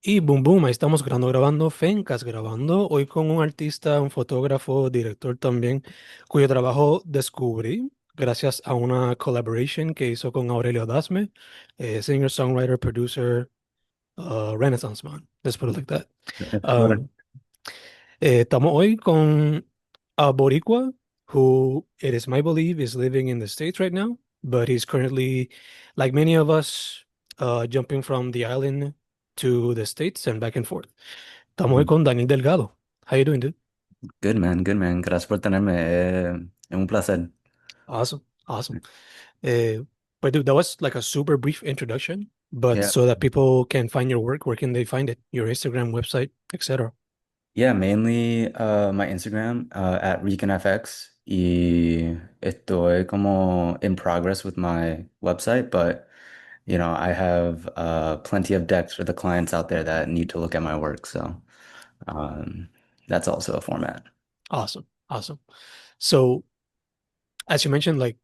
Y boom, boom, ahí estamos grabando FENcast, grabando hoy con un artista, un fotógrafo, director también, cuyo trabajo descubrí gracias a una collaboration que hizo con Aurelio Dasme, singer, songwriter, producer, Renaissance man. Let's put it like that. Órale. Um, Estamos hoy con a Boricua, who it is my belief is living in the States right now, but he's currently, like many of us, jumping from the island to the States and back and forth. Estamos hoy Ujú. con Daniel Delgado. How you doing, dude? Good man, good man. Gracias por tenerme. Es un placer. Awesome, awesome. Uh, but dude, that was like a super brief introduction, but Yeah, so that people can find your work, where can they find it? Your Instagram, website, etc. yeah, mainly my Instagram at ReconFX. Y estoy como in progress with my website, but I have plenty of decks for the clients out there that need to look at my work. So um, that's also a format. Awesome, awesome. So, as you mentioned, like,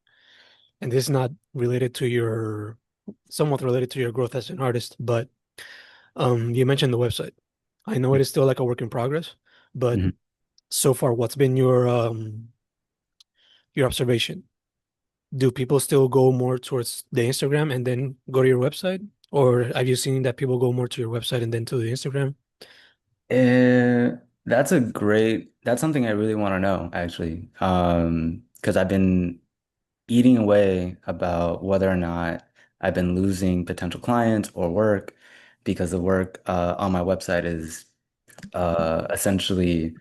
and this is not related to your, somewhat related to your growth as an artist, but you mentioned the website. I know it is still like a work in progress, but Mhm. so far, what's been your observation? Do people still go more towards the Instagram and then go to your website? Or have you seen that people go more to your website and then to the Instagram? That's something I really want to know, actually. Because I've been eating away about whether or not I've been losing potential clients or work because the work on my website is essentially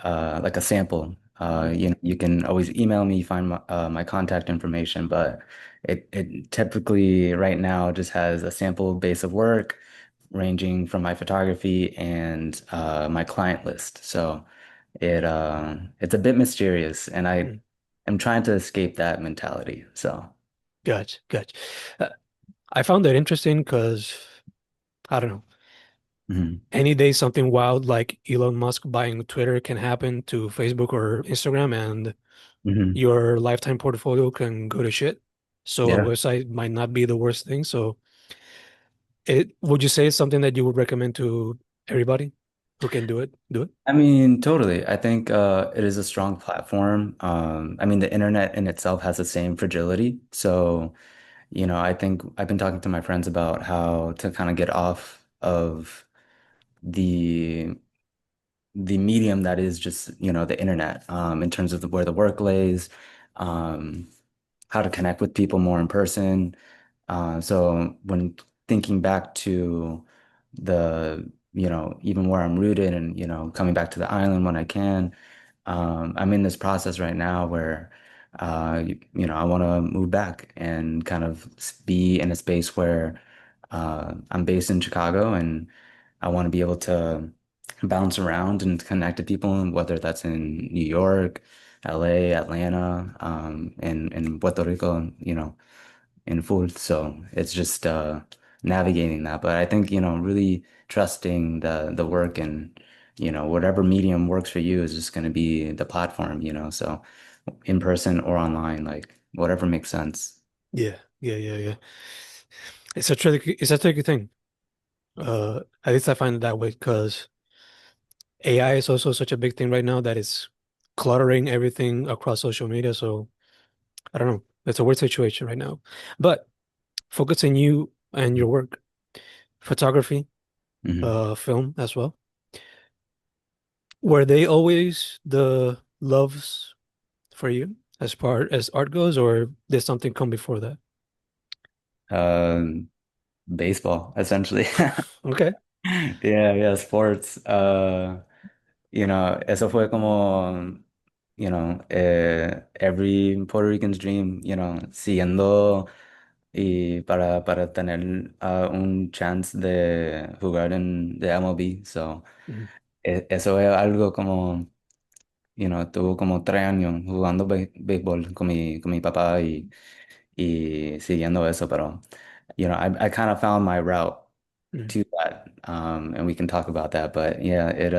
like a sample. Mm, You can always email me, find my contact information, but it typically right now just has a sample base of work ranging from my photography and my client list. So it's a bit mysterious, and I mm. am trying to escape that mentality. So Gotcha, gotcha. Uh, I found that interesting because I don't know. mhm, Any day something wild like Elon Musk buying Twitter can happen to Facebook or Instagram, and mhm. your lifetime portfolio can go to shit. So a Yeah. website might not be the worst thing. So it would you say it's something that you would recommend to everybody who can do it? Do it? I mean, totally. I think it is a strong platform. I mean, the internet in itself has the same fragility. So, I think I've been talking to my friends about how to kind of get off of the the medium that is just, the internet, in terms of where the work lays, um, how to connect with people more in person. So when thinking back to even where I'm rooted and, coming back to the island when I can, I'm in this process right now where, I want to move back and kind of be in a space where I'm based in Chicago and I want to be able to bounce around and connect to people, and whether that's in New York, LA, Atlanta, and Puerto Rico, in full. So it's just navigating that. But I think, really trusting the work and, whatever medium works for you is just going to be the platform, so in person or online, like whatever makes sense. Yeah, yeah, yeah, yeah. It's a tricky thing. At least I find it that way because AI is also such a big thing right now that it's cluttering everything across social media. So I don't know. It's a weird situation right now. But focusing you and your work, photography, Mhm. film as well. Were they always the loves for you as far as art goes, or did something come before that? Um, Baseball, essentially. Okay. Yeah, yeah, sports. Eso fue como, every Puerto Rican's dream, siguiendo y para tener un chance de jugar en de MLB. So, Mhm. eso es algo como, tuvo como 3 años jugando béisbol con mi papá y siguiendo eso, pero, I kind of found my route Mhm. to that, and we can talk about that. But yeah, it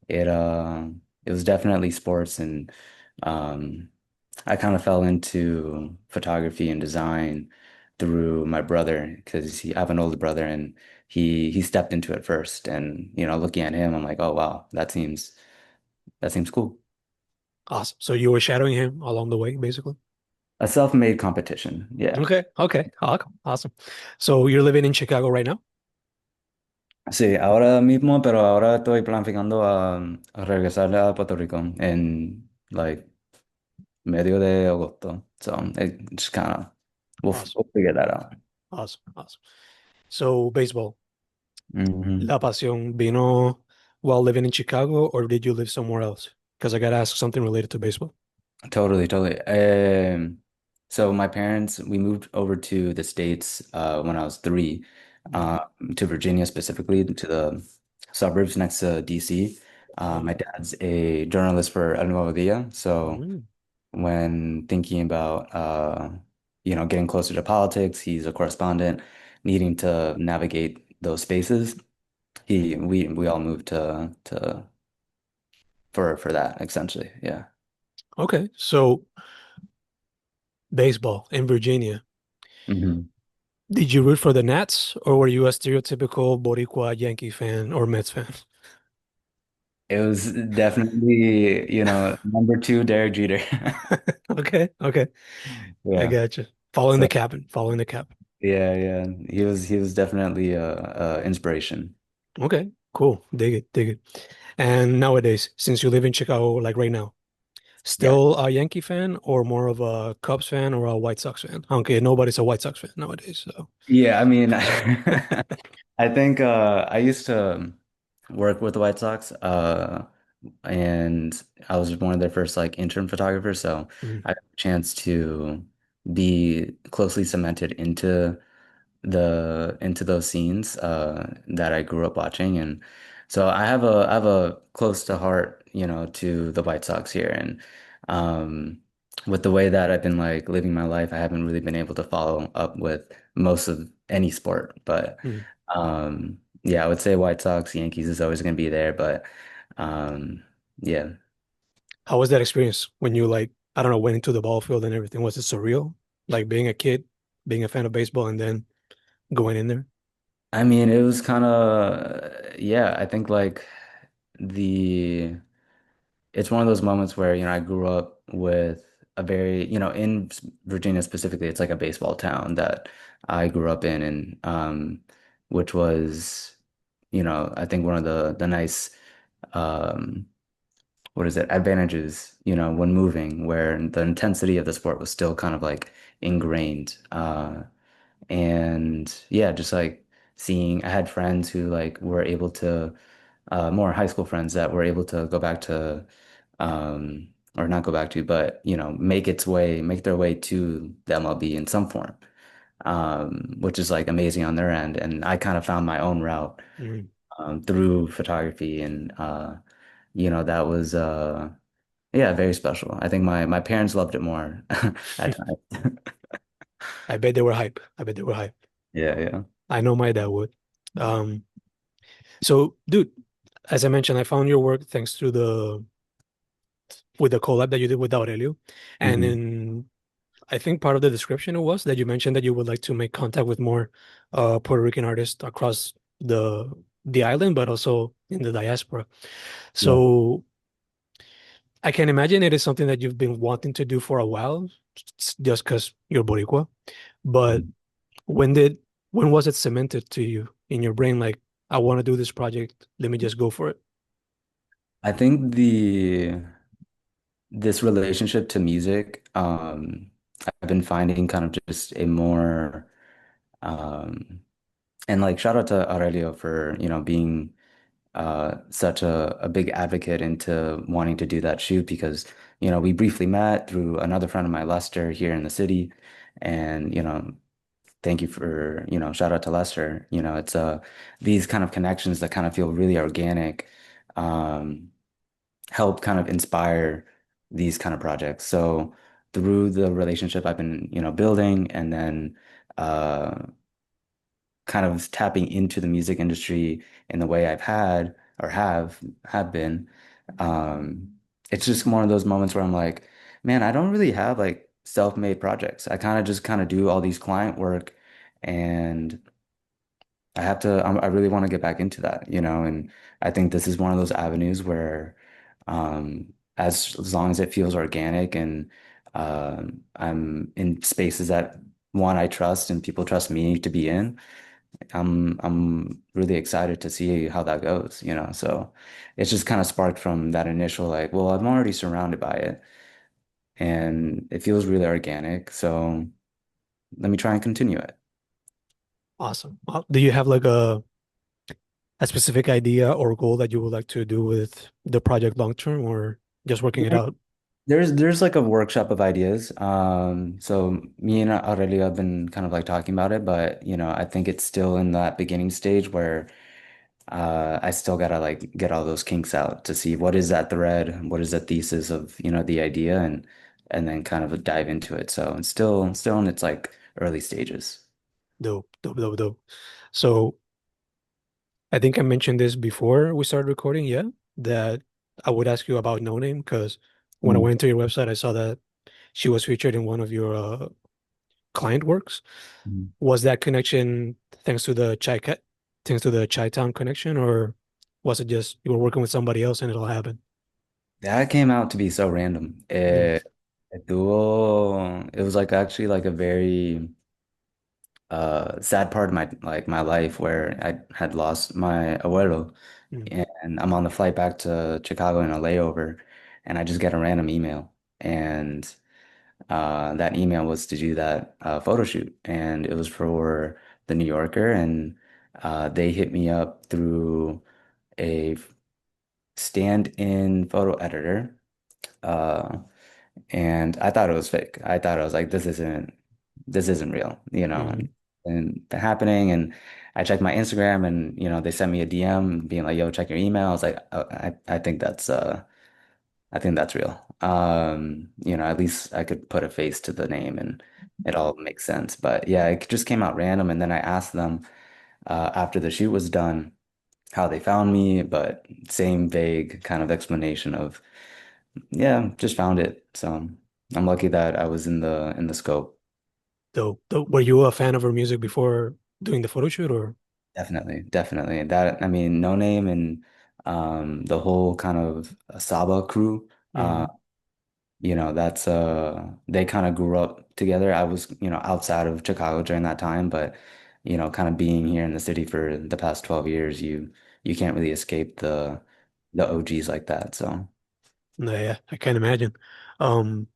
it was definitely sports, and um, I kind of fell into photography and design through my brother because I have an older brother and he stepped into it first. And looking at him, I'm like, oh wow, that seems cool. Awesome. So you were shadowing him along the way, basically. A self-made competition. Yeah. Okay, okay, awesome. So you're living in Chicago right now? Sí, ahora mismo, pero ahora estoy planificando a regresar a Puerto Rico en like medio de agosto. So it just kind of Awesome, we'll figure that out. awesome. So baseball, Hmm. La Pasión vino while living in Chicago, or did you live somewhere else? Because I gotta ask something related to baseball. Totally, totally. So my parents, we moved over to the States when I was 3, Mm. to Virginia specifically, to the suburbs next to DC. Okay. My dad's a journalist for El Nuevo Dia, so Mm. when thinking about getting closer to politics, he's a correspondent, needing to navigate those spaces. We all moved to for that essentially. Yeah. Okay, so baseball in Virginia. Hmm. Did you root for the Nats, or were you a stereotypical Boricua Yankee fan or Mets fan? It was definitely, number 2, Derek Jeter. Okay, okay, I Yeah. got you. Following the So captain, following the cap. yeah, yeah. He was definitely a inspiration. Okay, cool. Dig it, dig it. And nowadays, since you live in Chicago, like right now, Yeah. still a Yankee fan or more of a Cubs fan or a White Sox fan? Okay, nobody's a White Sox fan nowadays, so. Yeah, I mean, I think I used to work with the White Sox, and I was one of their first like intern photographers, so Mm, I had a chance to be closely cemented into those scenes that I grew up watching, and so I have a close to heart, to the White Sox here, and um, with the way that I've been like living my life, I haven't really been able to follow up with most of any sport, but mm. yeah, I would say White Sox, Yankees is always going to be there, but um, yeah. How was that experience when you like, I don't know, went into the ball field and everything? Was it surreal? Like being a kid, being a fan of baseball and then going in there? I mean, it was kind of, yeah, I think like the it's one of those moments where, I grew up with a very, in Virginia specifically, it's like a baseball town that I grew up in, and which was, I think one of the nice um what is it, advantages, when moving, where the intensity of the sport was still kind of like ingrained. And yeah, just like seeing, I had friends who like were able to, more high school friends that were able to go back to, or not go back to, but make their way to the MLB in some form, which is like amazing on their end. And I kind of found my own route, Mm. through photography, and that was yeah, very special. I think my parents loved it more at times. I bet they were hype. I bet they were hype. Yeah, yeah. I know my dad would. Um, so dude, as I mentioned, I found your work thanks to the with the collab that you did with Aurelio. And Hmm. in I think part of the description it was that you mentioned that you would like to make contact with more Puerto Rican artists across the island, but also in the diaspora. Yeah. So I can imagine it is something that you've been wanting to do for a while, just because you're Boricua. But Mhm. when did when was it cemented to you in your brain? Like, I want to do this project. Let me just go for it. I think this relationship to music, I've been finding kind of just a more um and like shout out to Aurelio for, being such a big advocate into wanting to do that shoot because, we briefly met through another friend of mine, Lester, here in the city. And, thank you for, shout out to Lester. It's these kind of connections that kind of feel really organic, um, help kind of inspire these kind of projects. So through the relationship I've been, building, and then uh kind of tapping into the music industry in the way I've had or have been, um, it's just one of those moments where I'm like, man, I don't really have like self-made projects. I kind of just kind of do all these client work, and I really want to get back into that, and I think this is one of those avenues where, as long as it feels organic and I'm in spaces that one I trust and people trust me to be in, I'm really excited to see how that goes, So it's just kind of sparked from that initial like, well, I'm already surrounded by it and it feels really organic, so let me try and continue it. Awesome. Do you have like a specific idea or goal that you would like to do with the project long term, or just working it out? There's like a workshop of ideas. So me and Aurelio have been kind of like talking about it, but I think it's still in that beginning stage where I still gotta like get all those kinks out to see what is that thread, what is the thesis of, the idea and then kind of dive into it. So it's still in its like early stages. Dope, dope, dope, dope. So I think I mentioned this before we started recording, yeah, that I would ask you about No Name because when I Mm. went to your website, I saw that she was featured in one of your client works. Mm. Was that connection thanks to the Chi Town connection, or was it just you were working with somebody else and it all happened? That came out to be so random. Mm, It was like actually like a very sad part of my life where I had lost my abuelo, mm, and I'm on the flight back to Chicago in a layover, and I just get a random email, and that email was to do that photo shoot, and it was for the New Yorker, and they hit me up through a stand-in photo editor. Uh, and I thought it was fake. I thought I was like, this isn't real, mm, and happening. And I checked my Instagram, and they sent me a DM being like, "Yo, check your email." I was like, oh, I think that's real. At least I could put a face to the name, and it all makes sense. But yeah, it just came out random, and then I asked them after the shoot was done how they found me, but same vague kind of explanation of. Yeah, just found it. So I'm lucky that I was in the scope. dope, dope. Were you a fan of her music before doing the photo shoot, or? Definitely, definitely. That I mean, No Name and the whole kind of Saba crew, uh, Mm, that's they kind of grew up together. I was, outside of Chicago during that time, but kind of being here in the city for the past 12 years, you can't really escape the OGs like that. So no, yeah, I can't imagine. Um,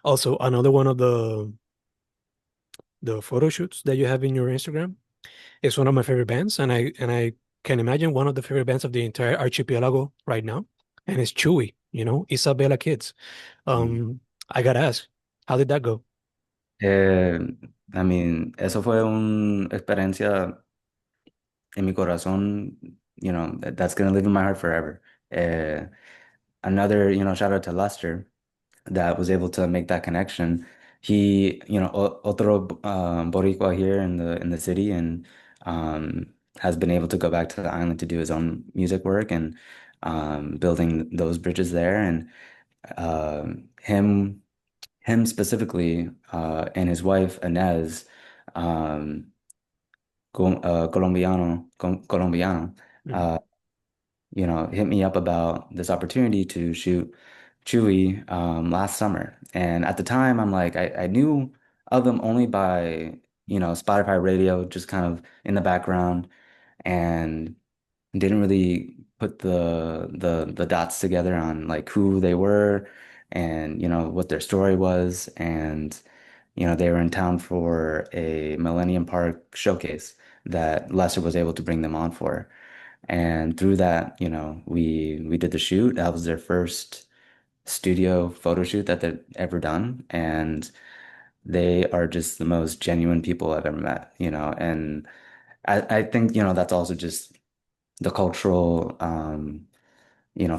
Also, another one of the photo shoots that you have in your Instagram is one of my favorite bands, and I can imagine one of the favorite bands of the entire archipelago right now, and it's Chewy, Isabella Kids. mm. I gotta ask, how did that go? Eh, I mean, eso fue una experiencia in mi corazón, that's gonna live in my heart forever. Uh, Another, shout out to Lester that was able to make that connection. He, otro Boricua here in the city, and has been able to go back to the island to do his own music work and building those bridges there. And him specifically, and his wife Inez, um, Colombiano. Mm, Hit me up about this opportunity to shoot Chewy last summer. And at the time, I'm like, I knew of them only by, Spotify radio, just kind of in the background, and didn't really put the dots together on like who they were and, what their story was. And, they were in town for a Millennium Park showcase that Lester was able to bring them on for. And through that, we did the shoot. That was their first studio photo shoot that they've ever done. And they are just the most genuine people I've ever met, and I think, that's also just the cultural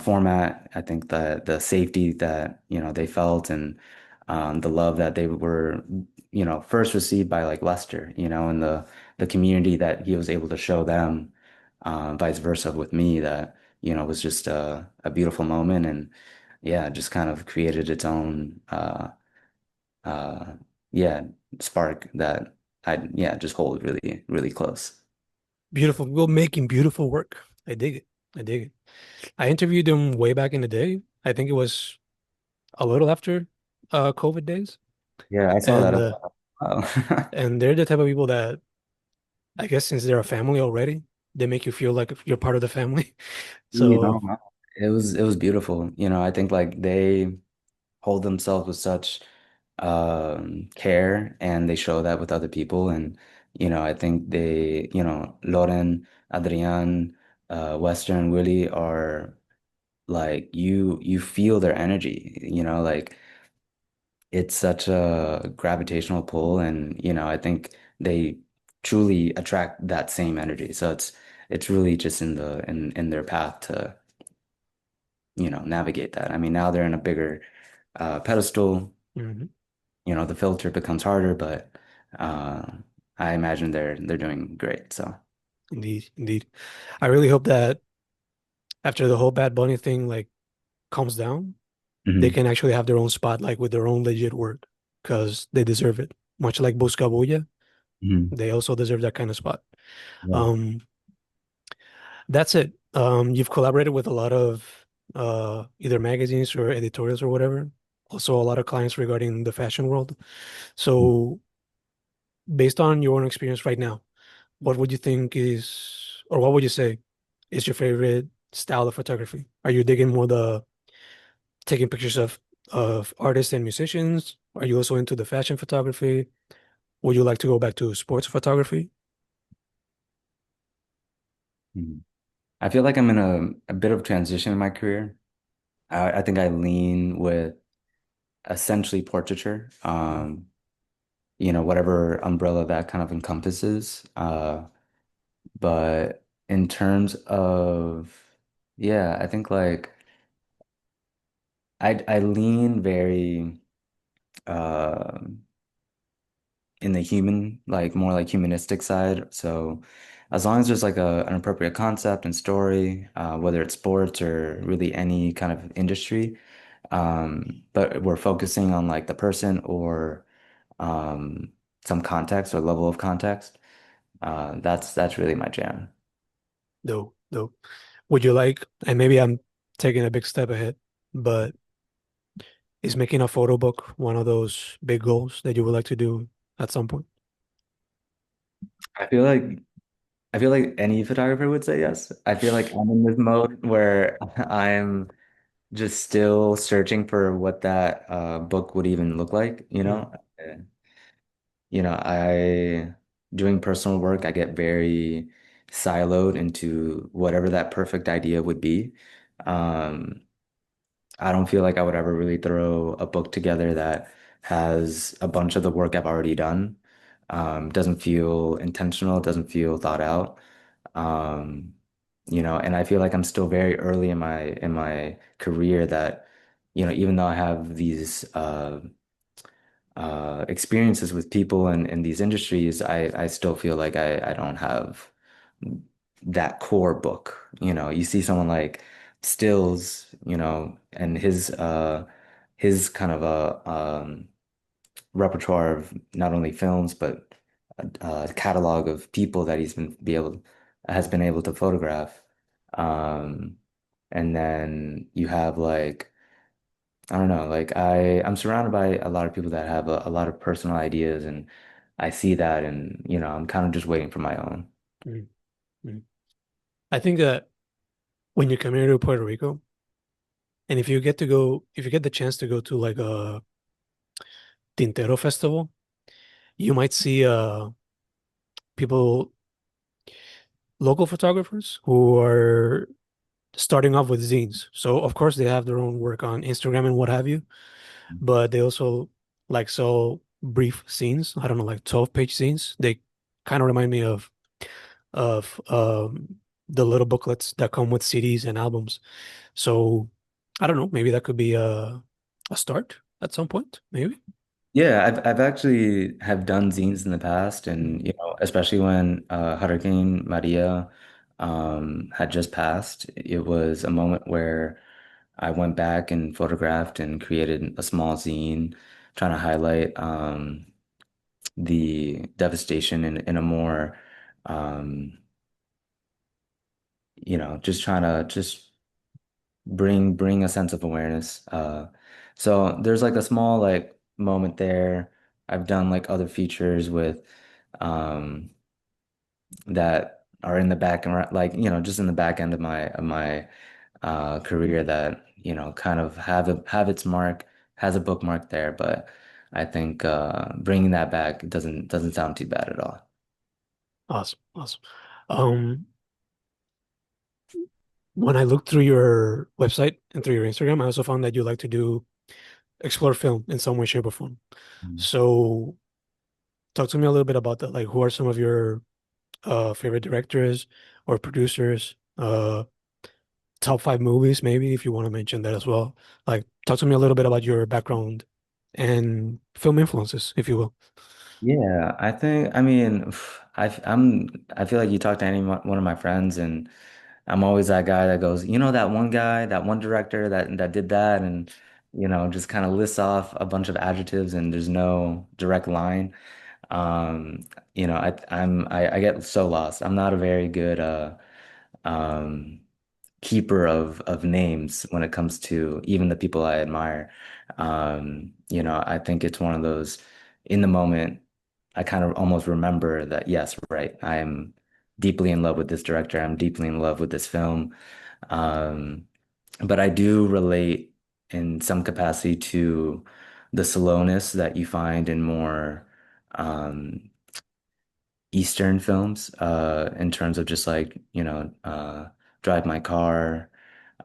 format. I think the safety that, they felt and the love that they were, first received by like Lester, and the community that he was able to show them, vice versa with me, that, was just a beautiful moment and yeah, just kind of created its own uh, yeah, spark that I yeah just hold really really close. Beautiful. We're making beautiful work. I dig it. I dig it. I interviewed them way back in the day. I think it was a little after COVID days. Yeah, I saw that. And I was uh, like, wow. and they're the type of people that I guess since they're a family already, they make you feel like you're part of the family. You know, So, wow. It was beautiful. You know, I think like they hold themselves with such care and they show that with other people. And, you know, I think they, you know, Lauren, Adrian, Western, Willie are like you feel their energy, you know, like it's such a gravitational pull and, you know, I think they truly attract that same energy. So it's really just in in their path to, you know, navigate that. I mean, now they're in a bigger pedestal. mhm. You know, the filter becomes harder, but uh, I imagine they're doing great. So, Indeed, indeed. I really hope that after the whole Bad Bunny thing like calms down, they hmm can actually have their own spot, like with their own legit work, because they deserve it. Much like Buscabulla, hmm they also deserve that kind of spot. yeah. Um, that's it. You've collaborated with a lot of either magazines or editorials or whatever. Also, a lot of clients regarding the fashion world. So, based on your own experience right now, what would you think is, or what would you say is your favorite style of photography? Are you digging more the taking pictures of artists and musicians? Are you also into the fashion photography? Would you like to go back to sports photography? Mhm. I feel like I'm in a bit of transition in my career. I think I lean with essentially portraiture, you know, whatever umbrella that kind of encompasses. But in terms of, yeah, I think like I lean very uh, in the human, like more like humanistic side. So as long as there's like an appropriate concept and story, whether it's sports or really any kind of industry, but we're focusing on like the person or um, some context or level of context. That's really my jam. No, no. Would you like, and maybe I'm taking a big step ahead, but is making a photo book one of those big goals that you would like to do at some point? I feel like I feel like any photographer would say yes. I feel like I'm in this mode where I'm just still searching for what that book would even look like, you Mm, know? You know, I doing personal work, I get very siloed into whatever that perfect idea would be. Um, I don't feel like I would ever really throw a book together that has a bunch of the work I've already done. Doesn't feel intentional, doesn't feel thought out. Um, you know, and I feel like I'm still very early in my career that, you know, even though I have these experiences with people in these industries, I still feel like I don't have that core book. You know, you see someone like Stills, you know, and his kind of a repertoire of not only films but a catalog of people that has been able to photograph. Um, and then you have like I don't know, like I'm surrounded by a lot of people that have a lot of personal ideas and I see that and you know, I'm kind of just waiting for my own. mm, mm. I think that when you come here to Puerto Rico, and if you get the chance to go to like a Tintero festival, you might see people, local photographers who are starting off with zines. So of course they have their own work on Instagram and what have you, but they also like so brief scenes. I don't know, like 12-page scenes. They kind of remind me of the little booklets that come with CDs and albums. So I don't know, maybe that could be a start at some point, maybe. Yeah, I've actually have done zines in the past Mm, and you know, especially when Hurricane Maria had just passed, it was a moment where I went back and photographed and created a small zine. trying to highlight the devastation in a more just trying to just bring a sense of awareness. So there's like a small like moment there. I've done like other features with um that are in the back and like just in the back end of my career that kind of have its mark, has a bookmark there, but I think bringing that back doesn't sound too bad at all. Awesome, awesome. Um, when I looked through your website and through your Instagram, I also found that you like to do explore film in some way, shape, or form. Mm. So talk to me a little bit about that. Like, who are some of your favorite directors or producers? Top five movies, maybe, if you want to mention that as well. Like, talk to me a little bit about your background and film influences, if you will. Yeah, I mean, I feel like you talk to one of my friends and I'm always that guy that goes, that one guy, that one director that did that and just kind of lists off a bunch of adjectives and there's no direct line. Um, I get so lost. I'm not a very good um keeper of names when it comes to even the people I admire. I think it's one of those in the moment, I kind of almost remember that, yes, right, I'm deeply in love with this director, I'm deeply in love with this film. Um, but I do relate in some capacity to the slowness that you find in more Eastern films, in terms of just like, Drive My Car,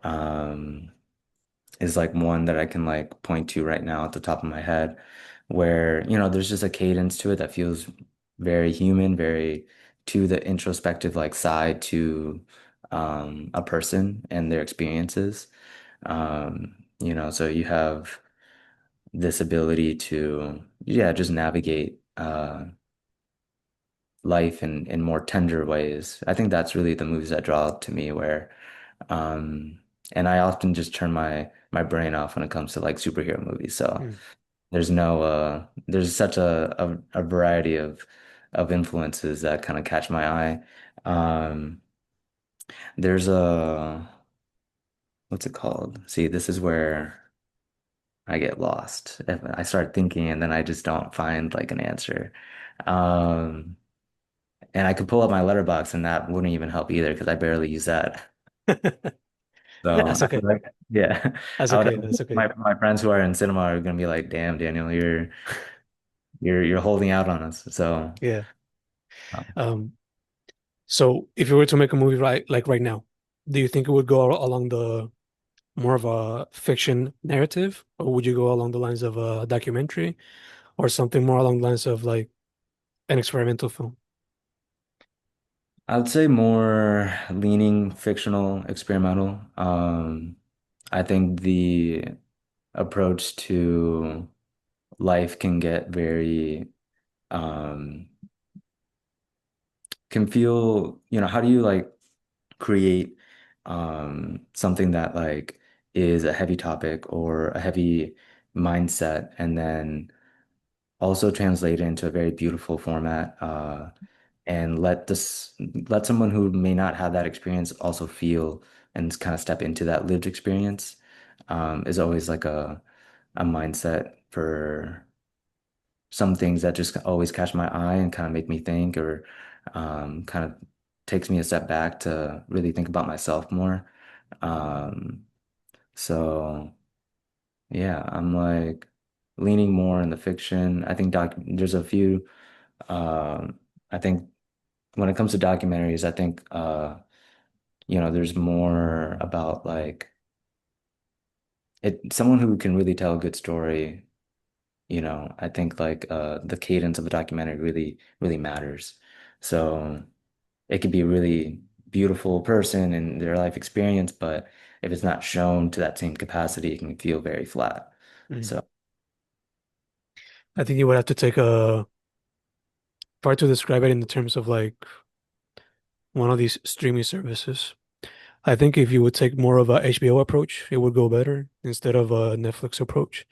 um, is like one that I can like point to right now at the top of my head, where, there's just a cadence to it that feels very human, very to the introspective like side to a person and their experiences. So you have this ability to, yeah, just navigate life in more tender ways. I think that's really the movies that draw to me where and I often just turn my brain off when it comes to like superhero movies. So Mm. there's such a variety of influences that kind of catch my eye. Um there's a what's it called? See, this is where I get lost. If I start thinking and then I just don't find like an answer. Um and I could pull up my letterbox and that wouldn't even help either because I barely use that. So That's I feel okay. like, yeah, That's I would, okay. That's okay. my friends who are in cinema are gonna be like, "Damn, Daniel, you're holding out on us." So, Yeah. um, Um, so if you were to make a movie right now, do you think it would go along the more of a fiction narrative, or would you go along the lines of a documentary, or something more along the lines of like an experimental film? I would say more leaning fictional, experimental. I think the approach to life can get very um, can feel, how do you like create something that like is a heavy topic or a heavy mindset and then also translate it into a very beautiful format and let someone who may not have that experience also feel and kind of step into that lived experience is always like a mindset for some things that just always catch my eye and kind of make me think or kind of takes me a step back to really think about myself more. Um, so yeah, I'm like leaning more in the fiction. I think there's a few I think when it comes to documentaries, I think there's more about like someone who can really tell a good story. I think like the cadence of a documentary really matters. So it could be a really beautiful person and their life experience, but if it's not shown to that same capacity, it can feel very flat. Mm. So I think you would have to take a try to describe it in the terms of like one of these streaming services. I think if you would take more of a HBO approach, it would go better instead of a Netflix approach.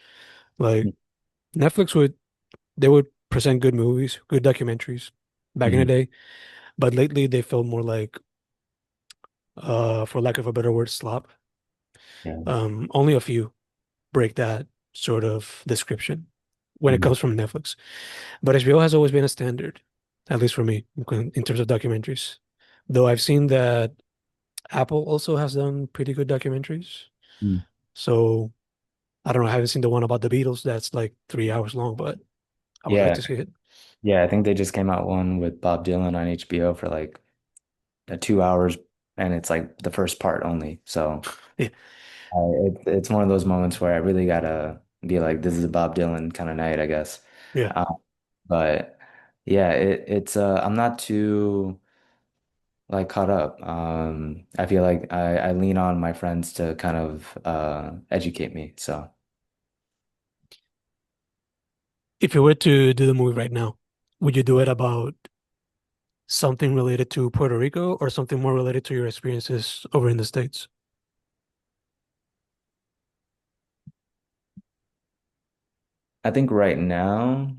Like Netflix would they would present good movies, good documentaries back in the Mhm. day, but lately they feel more like, for lack of a better word, slop. Yeah. Only a few break that sort of description when it Mhm. comes from Netflix. But HBO has always been a standard, at least for me, in terms of documentaries. Though I've seen that Apple also has done pretty good documentaries. Mm. So I don't know, I haven't seen the one about the Beatles that's like 3 hours long, but I would like Yeah. to see it. Yeah, I think they just came out one with Bob Dylan on HBO for like 2 hours, and it's like the first part only. So Yeah, it's one of those moments where I really gotta be like, this is a Bob Dylan kind of night, I guess. yeah. But yeah, it's I'm not too like caught up. I feel like I lean on my friends to kind of educate me. So If you were to do the movie right now, would you do it about something related to Puerto Rico or something more related to your experiences over in the States? I think right now,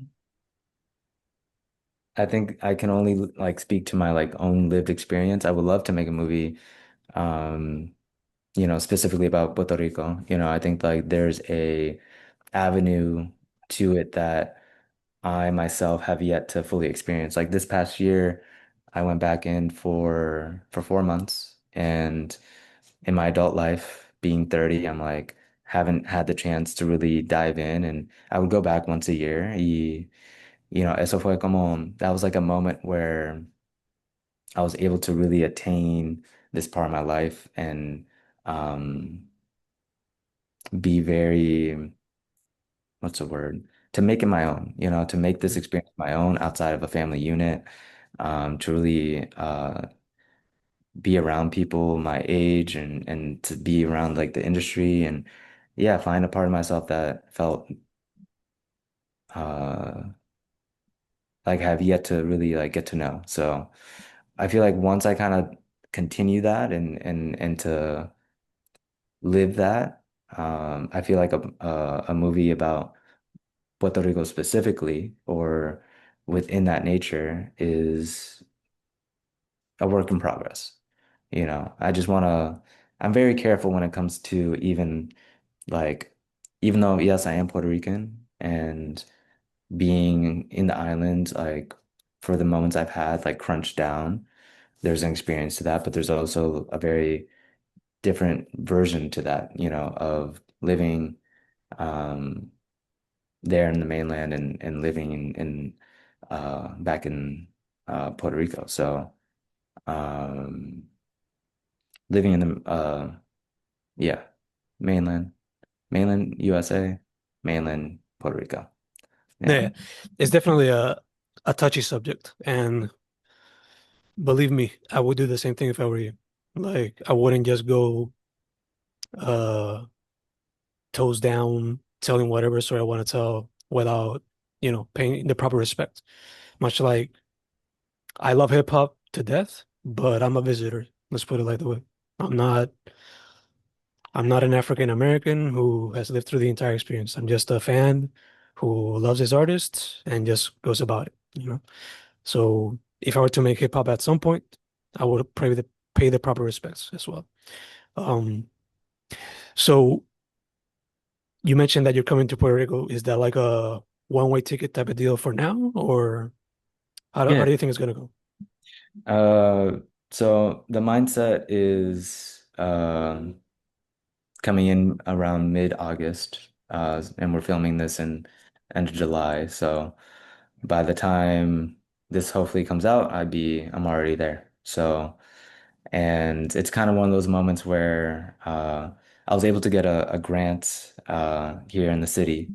I think I can only like speak to my like own lived experience. I would love to make a movie, um, specifically about Puerto Rico. I think like there's a avenue to it that I myself have yet to fully experience. Like this past year, I went back in for 4 months, and in my adult life, being 30, I'm like haven't had the chance to really dive in, and I would go back once a year. Eso fue como that was like a moment where I was able to really attain this part of my life and um be very, what's the word? To make it my own, to make this experience my own outside of a family unit, to really be around people my age and to be around like the industry and yeah, find a part of myself that felt uh like have yet to really like get to know. So I feel like once I kind of continue that and to live that, I feel like a movie about Puerto Rico specifically or within that nature is a work in progress. I just want to, I'm very careful when it comes to even like, even though, yes, I am Puerto Rican and being in the islands, like for the moments I've had, like crunched down, there's an experience to that, but there's also a very different version to that, of living um, there in the mainland and living in back in Puerto Rico. So um, living in the yeah, mainland, mainland USA, mainland Puerto Rico. Yeah. Yeah, it's definitely a touchy subject, and believe me, I would do the same thing if I were you. Like, I wouldn't just go uh toes down telling whatever story I want to tell without, paying the proper respect. Much like I love hip hop to death, but I'm a visitor. Let's put it like that way. I'm not I'm not an African American who has lived through the entire experience. I'm just a fan who loves his artists and just goes about it. So if I were to make hip hop at some point, I would pay the proper respects as well. Um, so you mentioned that you're coming to Puerto Rico. Is that like a one-way ticket type of deal for now, or how Yeah. do you think it's gonna go? So the mindset is coming in around mid-August, and we're filming this in end of July. So by the time this hopefully comes out, I'm already there. So, and it's kind of one of those moments where I was able to get a grant here in the city.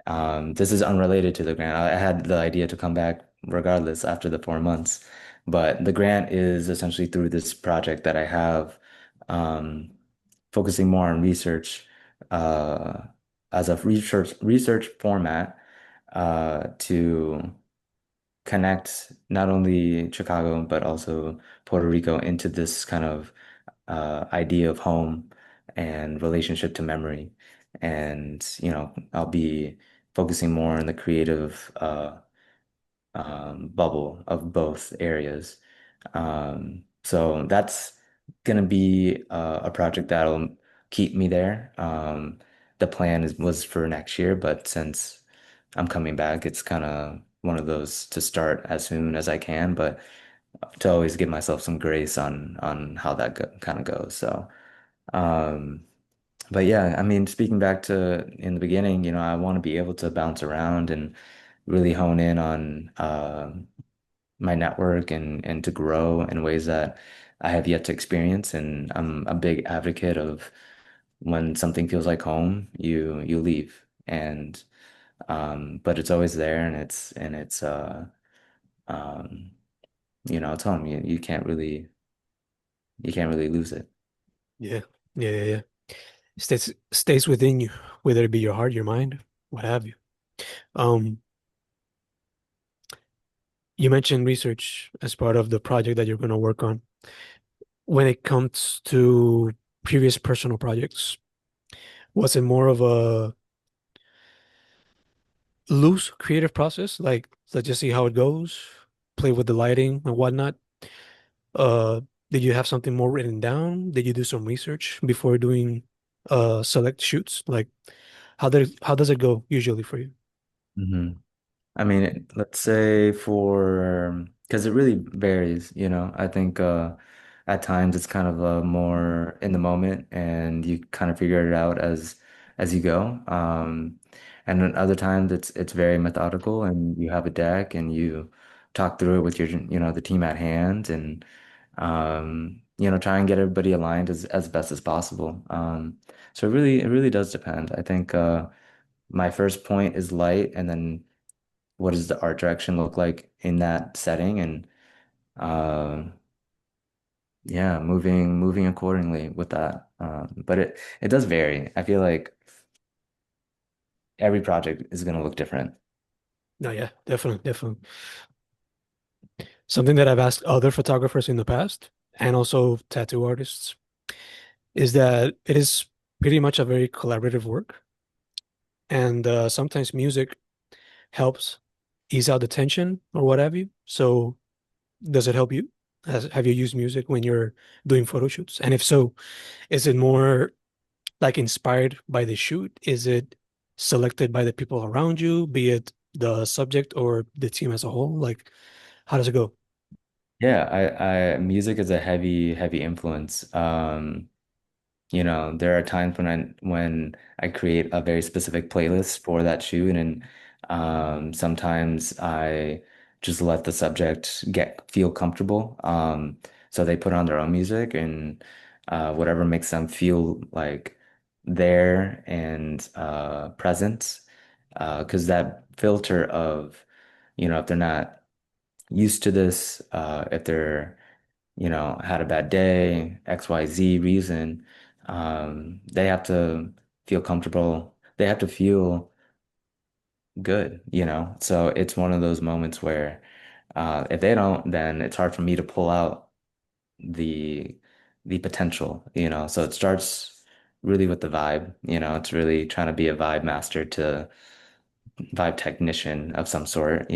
This is unrelated to the grant. I had the idea to come back regardless after the 4 months, but the grant is essentially through this project that I have, um, focusing more on research, uh, as a research format, to connect not only Chicago but also Puerto Rico into this kind of idea of home and relationship to memory. And I'll be focusing more on the creative bubble of both areas. So that's gonna be a project that'll keep me there. The plan was for next year, but since I'm coming back, it's kind of one of those to start as soon as I can, but to always give myself some grace on how that kind of goes. So, um, but yeah, I mean, speaking back to in the beginning, I want to be able to bounce around and really hone in on my network and to grow in ways that I have yet to experience. And I'm a big advocate of when something feels like home, you leave. And but it's always there and it's um it's home. You can't really lose it. Yeah. Yeah, yeah, yeah. Stays within you, whether it be your heart, your mind, what have you. Um, you mentioned research as part of the project that you're going to work on. When it comes to previous personal projects, was it more of a loose creative process? Like, let's just see how it goes, play with the lighting and whatnot. Uh, did you have something more written down? Did you do some research before doing select shoots? Like, how does it go usually for you? Mhm. I mean, let's say because it really varies. I think at times it's kind of more in the moment and you kind of figure it out as you go. And then other times it's very methodical and you have a deck and you talk through it with the team at hand and try and get everybody aligned as best as possible. So it really does depend. I think my first point is light and then what does the art direction look like in that setting and uh yeah, moving accordingly with that. But it does vary. I feel like every project is going to look different. No, yeah, definitely, definitely. Something that I've asked other photographers in the past and also tattoo artists is that it is pretty much a very collaborative work. And sometimes music helps ease out the tension or what have you. So, does it help you? Have you used music when you're doing photo shoots? And if so, is it more like inspired by the shoot? Is it selected by the people around you, be it the subject or the team as a whole? Like, how does it go? Yeah, I music is a heavy heavy influence. There are times when I create a very specific playlist for that shoot, and sometimes I just let the subject get feel comfortable. So they put on their own music and whatever makes them feel like there and present. Because that filter of, if they're not used to this, if they're had a bad day, XYZ reason, they have to feel comfortable. They have to feel good. So it's one of those moments where if they don't, then it's hard for me to pull out the the potential. So it starts really with the vibe. It's really trying to be a vibe master to vibe technician of some sort.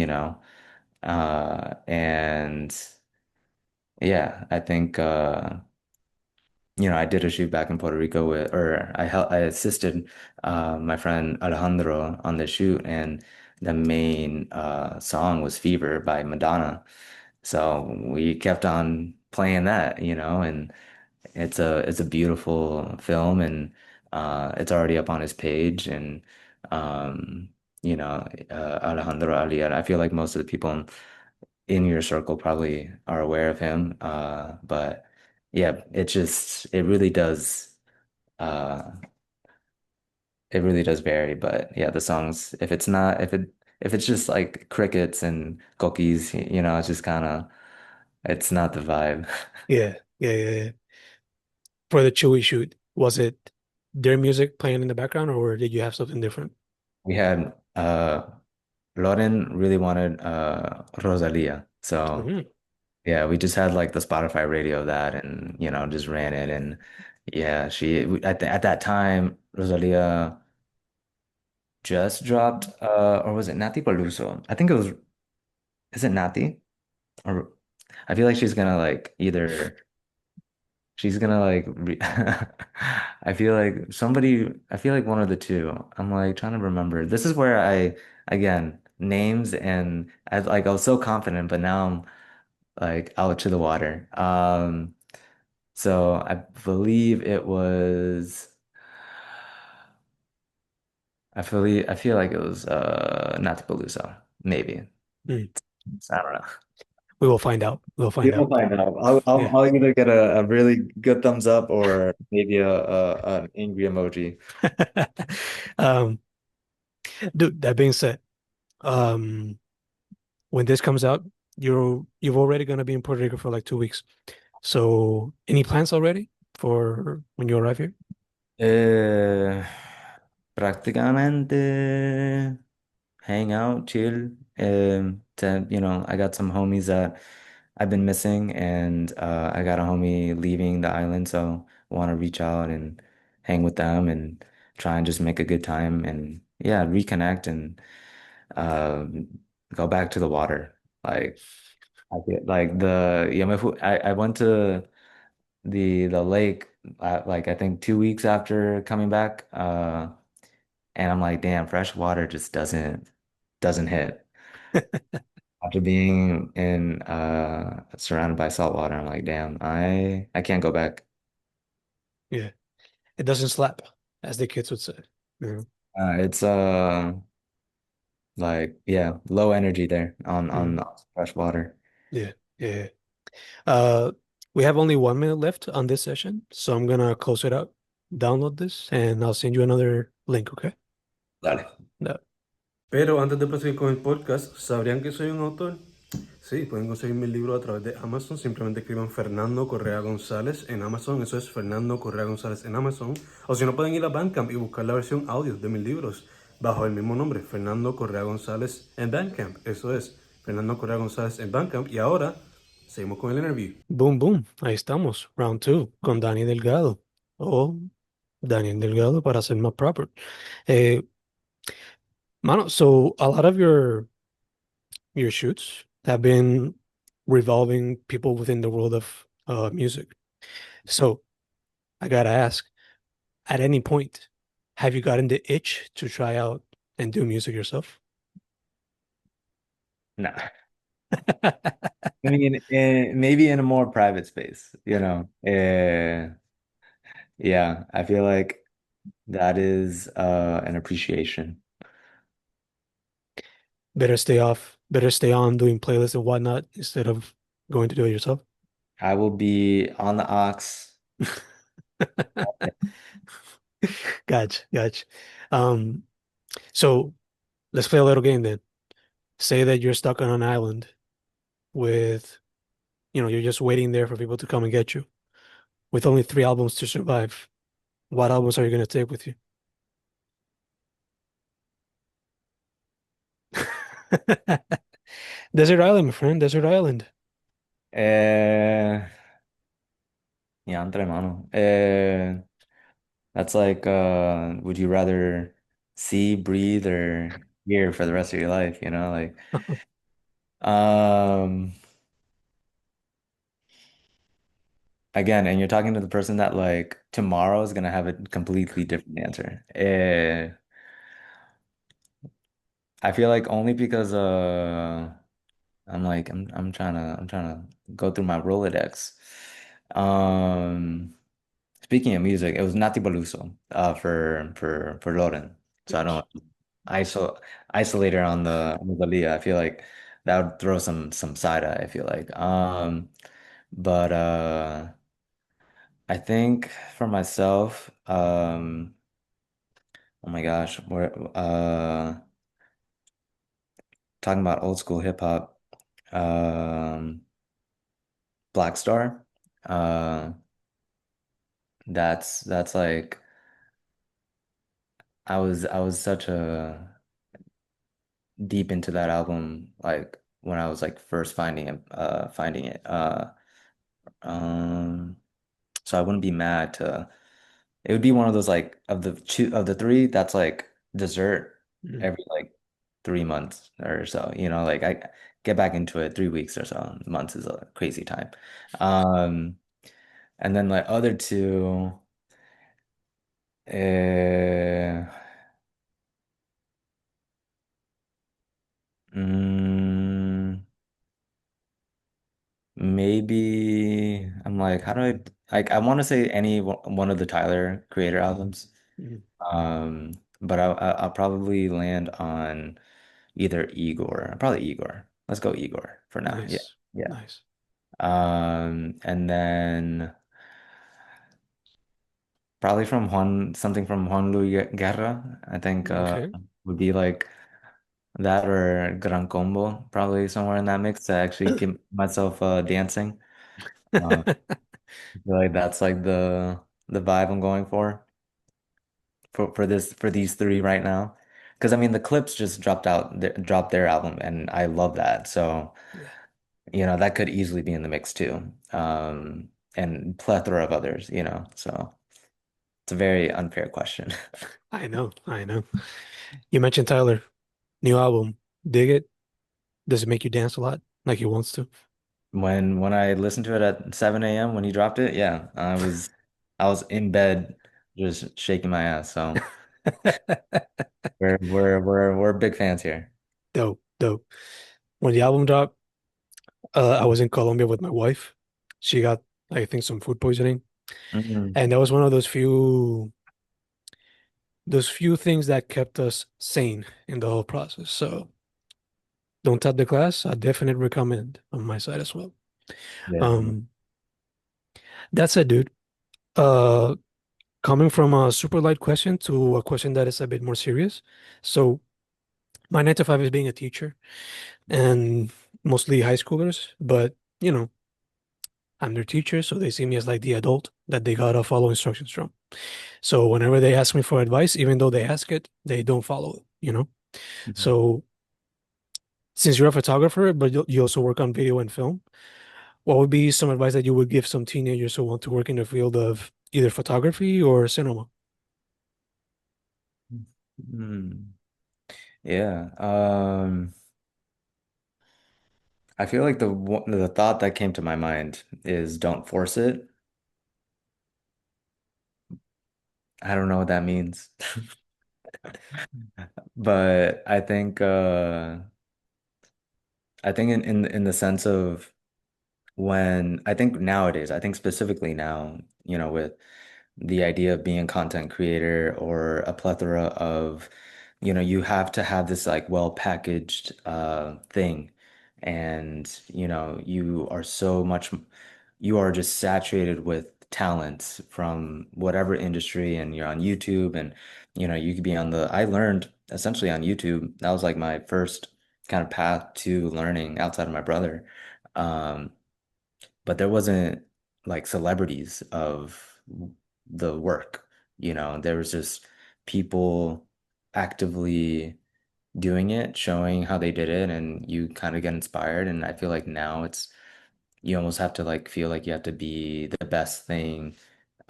And yeah, I think I did a shoot back in Puerto Rico or I assisted my friend Alejandro on the shoot, and the main song was "Fever" by Madonna. So we kept on playing that, and it's a beautiful film, and it's already up on his page, and um, Alejandro Alier. I feel like most of the people in your circle probably are aware of him. But yeah, uh it really does vary. But yeah, the songs, if it's just like crickets and cookies, it's just it's not the vibe. Yeah, yeah, yeah, yeah. For the Chewy shoot, was it their music playing in the background or did you have something different? We had Lauren really wanted Rosalia. So Mhm. yeah, we just had like the Spotify radio of that and just ran it and yeah, at that time Rosalia just dropped, or was it Nati Peluso? I think it was, is it Nati? Or I feel like she's gonna like either she's gonna like re I feel like somebody, I feel like one of the two. I'm like trying to remember. This is where again, names and I was so confident, but now I'm like out to the water. So I believe it was, I feel like it was Nati Peluso, maybe. Hmm. I don't know. We will find out. We'll find You'll out. find out. Yeah. I'll either get a really good thumbs up or maybe an angry emoji. Um, dude, that being said, um, when this comes out, you've already gonna be in Puerto Rico for like 2 weeks. So, any plans already for when you arrive here? Eh, Prácticamente hang out, chill. I got some homies that I've been missing, and I got a homie leaving the island, so I want to reach out and hang with them and try and just make a good time and yeah, reconnect and um, go back to the water. Like I get like I went to the lake like I think 2 weeks after coming back. And I'm like, damn, fresh water just doesn't hit. After being in surrounded by salt water, I'm like, damn, I can't go back. Yeah, it doesn't slap, as the kids would say. Yeah. It's like yeah, low energy there Mm, on fresh water. yeah, yeah. Uh, we have only 1 minute left on this session, so I'm gonna close it out, download this, and I'll send you another link, okay? Dale. No. Pero antes de proseguir con el podcast, ¿sabrían que soy un autor? Sí, pueden conseguir mi libro a través de Amazon. Simplemente escriban Fernando Correa González en Amazon. Eso es Fernando Correa González en Amazon. O si no, pueden ir a Bandcamp y buscar la versión audio de mis libros bajo el mismo nombre, Fernando Correa González en Bandcamp. Eso es Fernando Correa González en Bandcamp. Y ahora seguimos con el interview. Boom, boom. Ahí estamos. Round 2 con Dani Delgado. O Daniel Delgado para ser más proper. Eh, Mano, so a lot of your shoots have been revolving people within the world of music. So I gotta ask, at any point, have you gotten the itch to try out and do music yourself? No. I mean, maybe in a more private space, yeah, I feel like that is an appreciation. Better stay on doing playlists and whatnot instead of going to do it yourself. I will be on the ox. Gotcha, gotcha. Um, so let's play a little game then. Say that you're stuck on an island with, you're just waiting there for people to come and get you with only 3 albums to survive. What albums are you going to take with you? Desert Island, my friend, Desert Island. Eh, yeah, entre mano. That's like, would you rather see, breathe, or hear for the rest of your life? Um, again, and you're talking to the person that like tomorrow is gonna have a completely different answer. I feel like only because I'm trying to go through my Rolodex. Um, Speaking of music, it was Nati Peluso for Loren. So I don't isolate her on the Leah. I feel like that would throw some side eye, I feel like. But I think for myself, oh my gosh, we're talking about old school hip hop. Um Black Star. Uh that's like I was such a deep into that album like when I was like first finding it. Um so I wouldn't be mad to it would be one of those like of the two of the three that's like dessert. Mm. every like 3 months or so. Like I get back into it 3 weeks or so. Months is a crazy time. Um, and then my other two, uh, mm, maybe I'm like, how do I like? I want to say one of the Tyler Creator albums. Mm. But I'll probably land on either Igor. Probably Igor. Let's go Igor for now. Yeah, Nice. yeah. Nice. And then probably from something from Juan Luis Guerra. I think Okay. would be like that or Gran Combo, probably somewhere in that mix to actually get myself dancing. Uh, I feel like that's like the vibe I'm going for these three right now. Because I mean the Clips just dropped their album and I love that. So, Yeah, that could easily be in the mix too. And plethora of others, so it's a very unfair question. I know. I know. You mentioned Tyler, new album. Dig it? Does it make you dance a lot like he wants to? When I listened to it at 7 a.m. when he dropped it, yeah, I was in bed just shaking my ass. So we're big fans here. Dope, dope. When the album dropped, I was in Colombia with my wife. She got, I think, some food poisoning, Mhm. and that was one of those few things that kept us sane in the whole process. So don't touch the glass. I definitely recommend on my side as well. Yeah. Um, that said, dude, uh, coming from a super light question to a question that is a bit more serious. So my 9 to 5 is being a teacher and mostly high schoolers, but I'm their teacher, so they see me as like the adult that they gotta follow instructions from. So whenever they ask me for advice, even though they ask it, they don't follow it. Mhm. So since you're a photographer, but you also work on video and film, what would be some advice that you would give some teenagers who want to work in the field of either photography or cinema? Hmm. Yeah. I feel like the thought that came to my mind is don't force it. I don't know what that means. But I think in the sense of when I think nowadays, I think specifically now, with the idea of being a content creator or a plethora of, you have to have this like well packaged thing. And, you are just saturated with talent from whatever industry and you're on YouTube and, you could be I learned essentially on YouTube. That was like my first kind of path to learning outside of my brother. Um, but there wasn't like celebrities of the work, there was just people actively doing it, showing how they did it, and you kind of get inspired. And I feel like now you almost have to like feel like you have to be the best thing,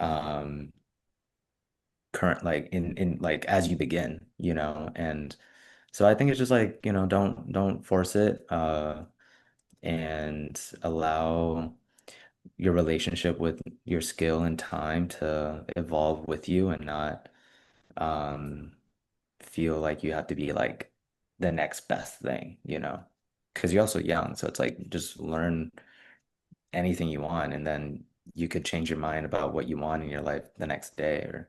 um, current like in like as you begin, and so I think it's just like, don't force it, and allow your relationship with your skill and time to evolve with you and not um feel like you have to be like the next best thing, because you're also young, so it's like just learn anything you want and then you could change your mind about what you want in your life the next day or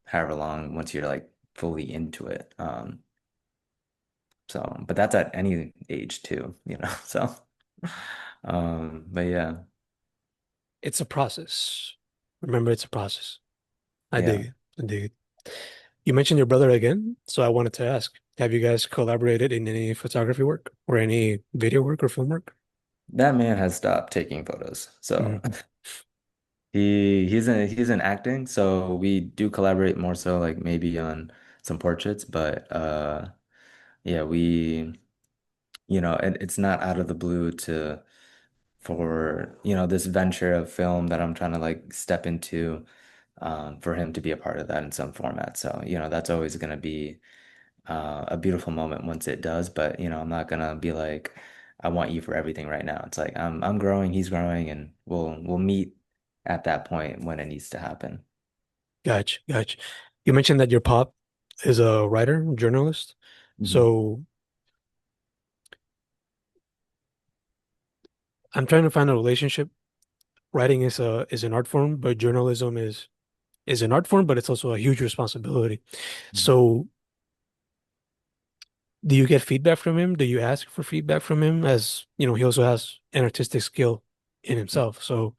however long once you're like fully into it. So but that's at any age too, so but yeah. It's a process. Remember, it's a process. I dig Yeah. it. I dig it. You mentioned your brother again, so I wanted to ask, have you guys collaborated in any photography work or any video work or film work? That man has stopped taking photos. So Mm. he's in acting, so we do collaborate more so like maybe on some portraits, but yeah, it's not out of the blue to for, this venture of film that I'm trying to like step into, for him to be a part of that in some format. So, that's always gonna be a beautiful moment once it does. But I'm not gonna be like, I want you for everything right now. It's like I'm growing, he's growing, and we'll meet at that point when it needs to happen. Gotcha, gotcha. You mentioned that your pop is a writer, journalist. Mhm. So I'm trying to find a relationship. Writing is an art form, but journalism is an art form, but it's also a huge responsibility. Mhm. So do you get feedback from him? Do you ask for feedback from him? As you know, he also has an artistic skill in himself. So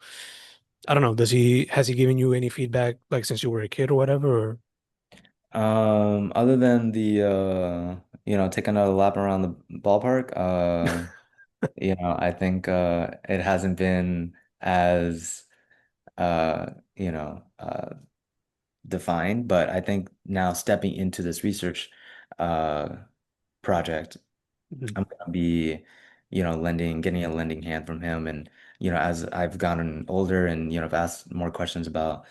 I don't know, has he given you any feedback like since you were a kid or whatever? Or Other than the taking a lap around the ballpark, I think it hasn't been as defined, but I think now stepping into this research uh project, Mhm. I'm gonna be, getting a lending hand from him. And, as I've gotten older and, I've asked more questions about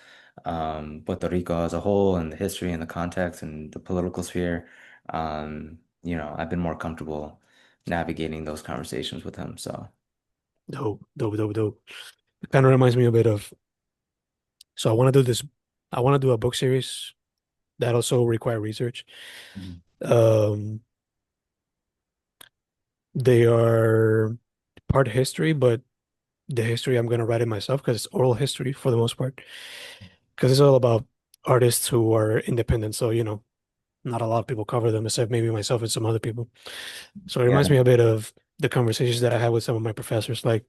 Puerto Rico as a whole and the history and the context and the political sphere, I've been more comfortable navigating those conversations with him. So, Dope, dope, dope, dope. It kind of reminds me a bit of, so I want to do a book series that also require research. Mhm. Um, they are part history, but the history I'm going to write it myself because it's oral history for the most part. Because it's all about artists who are independent. So, not a lot of people cover them except maybe myself and some other people. So it reminds Yeah. me a bit of the conversations that I had with some of my professors, like,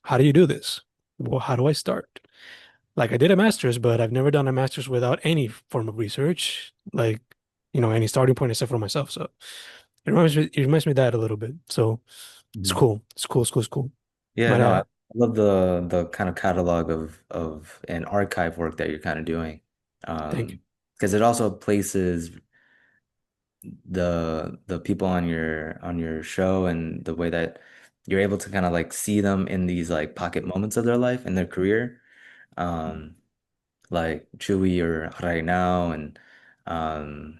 how do you do this? Well, how do I start? Like I did a master's, but I've never done a master's without any form of research, like, any starting point except for myself. So it reminds me of that a little bit. So it's Mhm. cool. It's cool. It's cool. It's cool. Yeah, Might no, I I love the kind of catalog of an archive work that you're kind of doing. thank you. Because it also places the people on your show and the way that you're able to kind of like see them in these like pocket moments of their life and their career. Um, like Chewy or Right Now and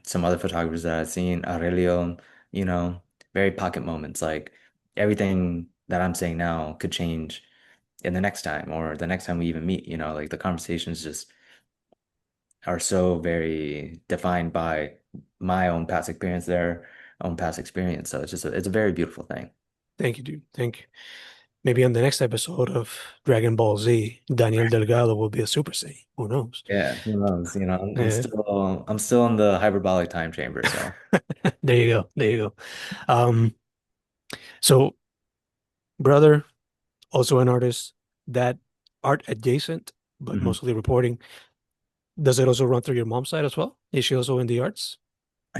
some other photographers that I've seen, Aurelio, you know, very pocket moments. Like everything that I'm saying now could change in the next time or the next time we even meet, like the conversations just are so very defined by my own past experience, their own past experience. So it's a very beautiful thing. Thank you, dude. Thank you. Maybe on the next episode of Dragon Ball Z, Daniel Delgado will be a Super Saiyan. Who knows? Yeah, who knows? Yeah. I'm still in the hyperbolic time chamber, so. There you go. There you go. So brother, also an artist, that art adjacent, but Mhm. mostly reporting. Does it also run through your mom's side as well? Is she also in the arts?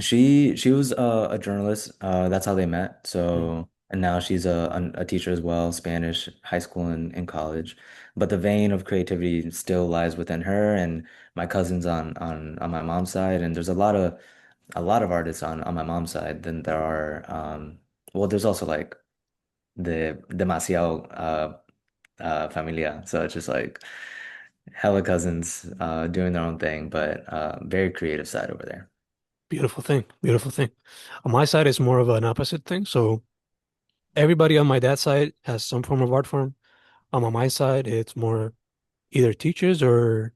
She was a journalist. That's how they met. Mm. So and now she's a teacher as well, Spanish, high school and college. But the vein of creativity still lies within her and my cousins on my mom's side. And there's a lot of artists on my mom's side. Then there are well, there's also like the demasiado familia. So it's just like hella cousins doing their own thing, but very creative side over there. Beautiful thing. Beautiful thing. On my side, it's more of an opposite thing. So everybody on my dad's side has some form of art form. On my side, it's more either teachers or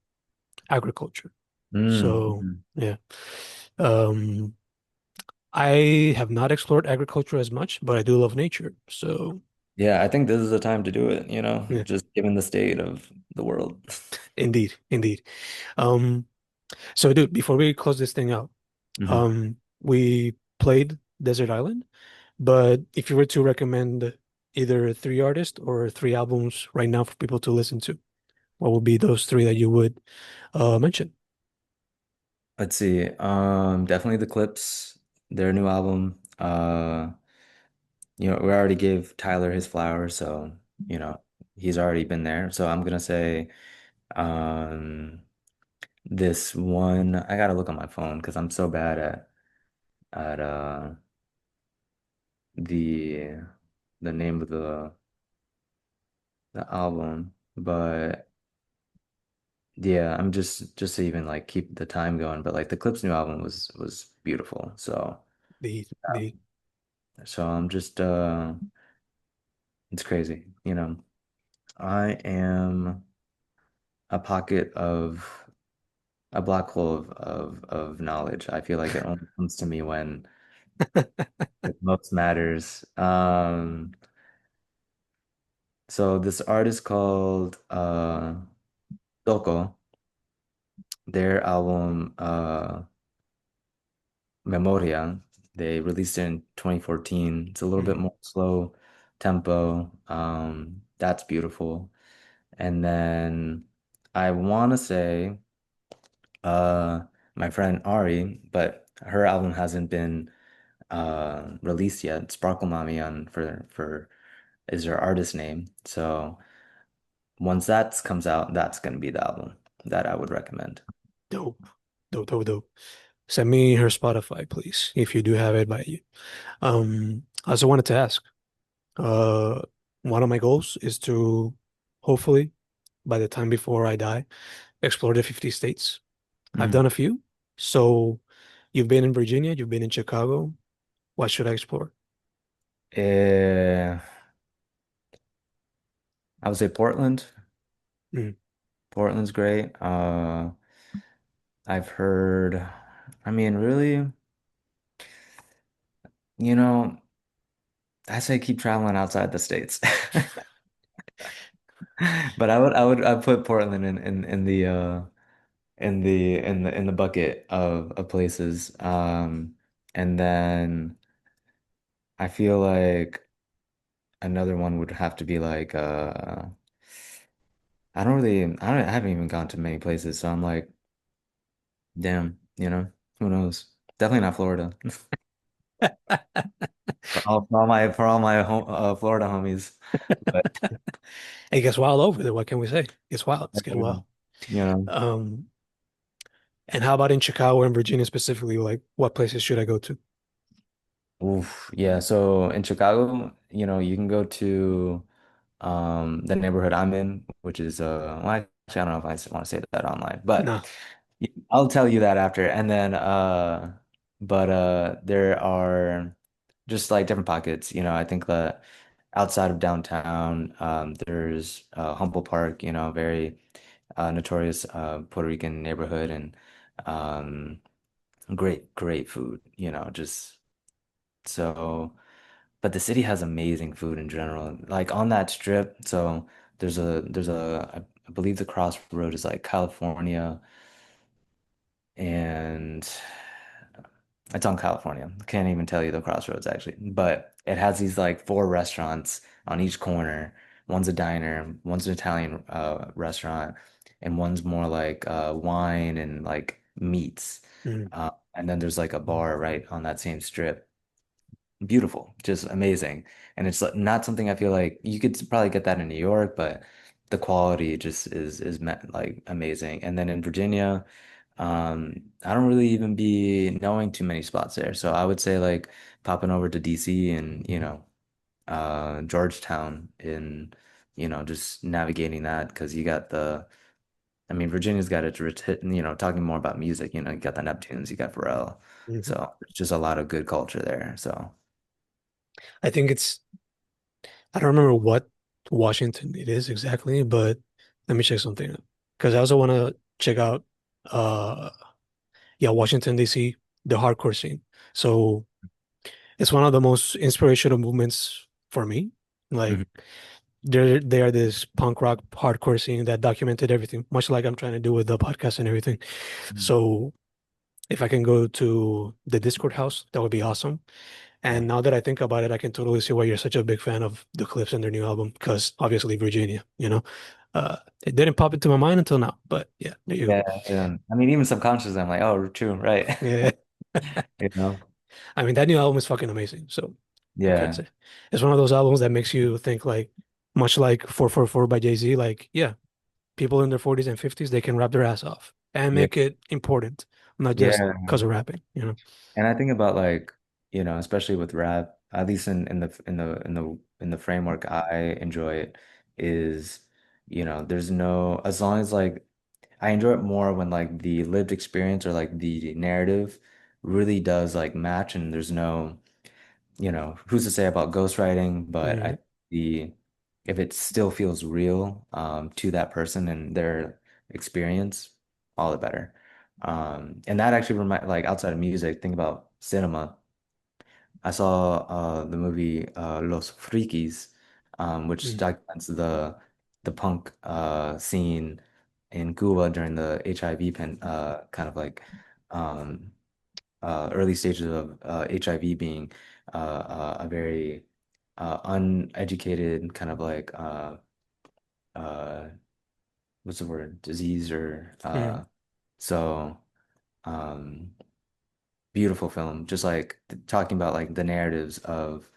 agriculture. So Mm-hmm. yeah. Um, I have not explored agriculture as much, but I do love nature. So Yeah, I think this is the time to do it, yeah, just given the state of the world. indeed, indeed. Um, so dude, before we close this thing out, Mhm. we played Desert Island, but if you were to recommend either three artists or three albums right now for people to listen to, what would be those three that you would mention? Let's see. Definitely the Clips, their new album. We already gave Tyler his flowers, so, he's already been there. So I'm gonna say um this one, I gotta look on my phone because I'm so bad at the the name of the album. But yeah, I'm just to even like keep the time going. But like the Clips new album was beautiful. So The So I'm just it's crazy, you know. I am a pocket of a black hole of knowledge. I feel like it only comes to me when it most matters. So this artist called Doko, their album Memoria, they released it in 2014. It's a little bit Mhm. more slow tempo. That's beautiful. And then I want to say uh my friend Ari, but her album hasn't been released yet. Sparkle Mommy on for is her artist name. So once that comes out, that's gonna be the album that I would recommend. Dope, dope. Send me her Spotify, please, if you do have it by you. I also wanted to ask. Uh, One of my goals is to hopefully, by the time before I die, explore the 50 states. I've Mhm. done a few. So you've been in Virginia, you've been in Chicago. What should I explore? Eh, I would say Portland. Mm. Portland's great. I've heard, I mean, really, you know, I say keep traveling outside the states. But I'd put Portland in the bucket of places. And then I feel like another one would have to be like I haven't even gone to many places, so I'm like, damn, who knows? Definitely not Florida. For all my Florida homies. But It gets wild over there. What can we say? It's wild. It's getting wild. you know, Um, and how about in Chicago and Virginia specifically? Like, what places should I go to? oof, yeah. So in Chicago, you can go to the neighborhood I'm in, which is well, actually, I don't know if I want to say that online, but No. I'll tell you that after. And then but there are just like different pockets, I think that outside of downtown, there's Humboldt Park, very notorious Puerto Rican neighborhood and um great food, just so. But the city has amazing food in general. Like on that strip, so I believe the crossroad is like California and it's on California. Can't even tell you the crossroads actually. But it has these like four restaurants on each corner. One's a diner, one's an Italian restaurant, and one's more like wine and like meats. Mm, And then there's like a bar right on that same strip. Beautiful, just amazing. And it's not something I feel like you could probably get that in New York, but the quality just like amazing. And then in Virginia, I don't really even be knowing too many spots there. So I would say like popping over to DC and, Georgetown in, just navigating that because you got I mean, Virginia's got its rich hit, talking more about music, you got the Neptunes, you got Pharrell. mhm. So it's just a lot of good culture there. So. I think I don't remember what Washington it is exactly, but let me check something out. Because I also want to check out, uh, yeah, Washington, D.C., the hardcore scene. So it's one of the most inspirational movements for me. Like, Mhm. they are this punk rock hardcore scene that documented everything, much like I'm trying to do with the podcast and everything. So if I can go to the Discord house, that would be awesome. Yeah. And now that I think about it, I can totally see why you're such a big fan of the Clips and their new album, because obviously Virginia, you know. It didn't pop into my mind until now, but yeah, there you go. Yeah, yeah. I mean, even subconsciously, I'm like, oh, true, right. Yeah. You know? I mean, that new album is fucking amazing. So what can I Yeah, say? It's one of those albums that makes you think like, much like 444 by Jay-Z, like, yeah, people in their 40s and 50s, they can rap their ass off and yeah, make it important, not just yeah. because of rapping, you know? And I think about like, especially with rap, at least in the framework I enjoy it is, there's no as long as like I enjoy it more when like the lived experience or like the narrative really does like match, and there's no, who's to say about ghostwriting, but Hmm. I the if it still feels real to that person and their experience, all the better. And that actually remind like outside of music, think about cinema. I saw the movie Los Frikis, which Hmm. documents the punk scene in Cuba during the HIV kind of like um, early stages of HIV being a very uneducated kind of like uh, what's the word, disease or Hmm. so um, beautiful film, just like talking about like the narratives of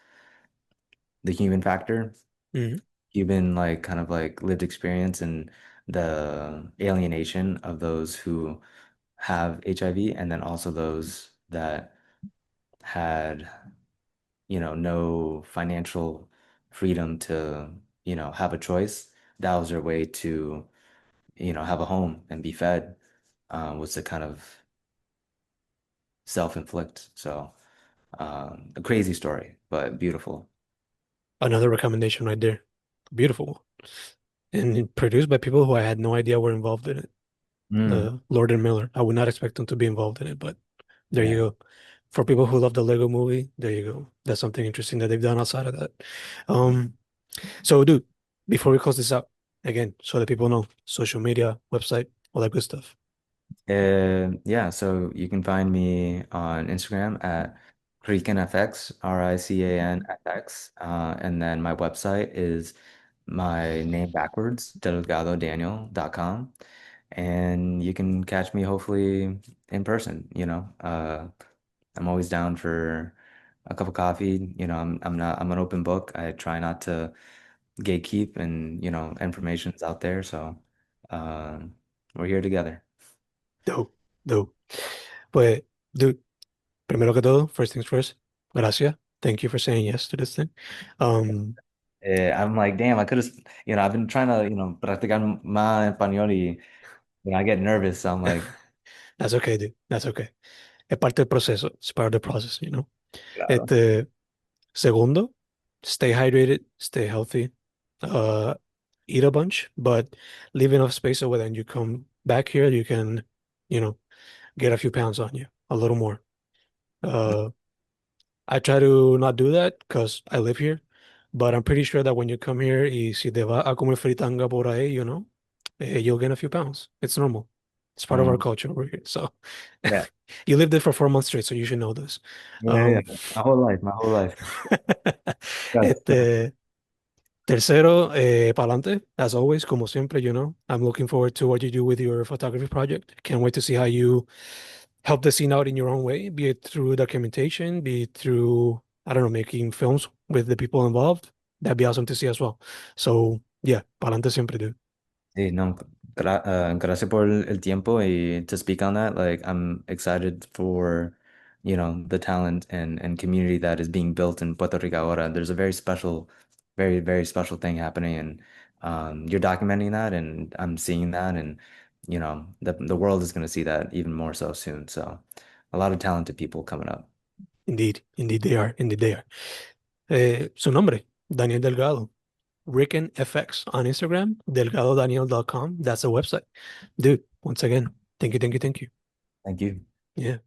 the human factor, Hmm. human like kind of like lived experience and the alienation of those who have HIV and then also those that had no financial freedom to, have a choice. That was their way to, have a home and be fed, was to kind of self-inflict. So, a crazy story, but beautiful. Another recommendation right there. Beautiful one. And produced by people who I had no idea were involved in it. Mm, Lord and Miller. I would not expect them to be involved in it, but there you yeah. go. For people who love the Lego movie, there you go. That's something interesting that they've done outside of that. Um, so dude, before we close this out, again, so that people know, social media, website, all that good stuff. Yeah, so you can find me on Instagram at RicanFX, RICANFX. And then my website is my name backwards, delgadodaniel.com. And you can catch me hopefully in person, I'm always down for a cup of coffee. I'm an open book. I try not to gatekeep and, information's out there. So we're here together. Dope, dope. Pues, dude, primero que todo, first things first, gracias. Thank you for saying yes to this thing. Um, I'm like, damn, I could have, I've been trying to, practicar más español y, I get nervous. So I'm like, that's okay, dude. That's okay. Es parte del proceso. It's part of the process, you know. claro. Este, segundo, stay hydrated, stay healthy, uh, eat a bunch, but leave enough space so when you come back here, you can, you know, get a few pounds on you, a little more. Uh, I try to not do that because I live here, but I'm pretty sure that when you come here y si te vas a comer fritanga por ahí, you'll gain a few pounds. It's normal. It's part of our Mm, culture over here. So yeah. you lived it for 4 months straight, so you should know this. Yeah, Um, yeah. My whole life, my whole life. Yes. este, tercero, pa'lante, as always, como siempre, I'm looking forward to what you do with your photography project. Can't wait to see how you help the scene out in your own way, be it through documentation, be it through, I don't know, making films with the people involved. That'd be awesome to see as well. So, yeah, pa'lante siempre, dude. Sí, no, gracias por el tiempo y to speak on that. Like, I'm excited for, the talent and community that is being built in Puerto Rico ahora. There's a very special, very, very special thing happening, and you're documenting that, and I'm seeing that, and the world is going to see that even more so soon. So, a lot of talented people coming up. Indeed, indeed they are, indeed they are. Su nombre, Daniel Delgado. Rick and FX on Instagram, delgadodaniel.com. That's the website. Dude, once again, thank you, thank you, thank you. Thank you. Yeah.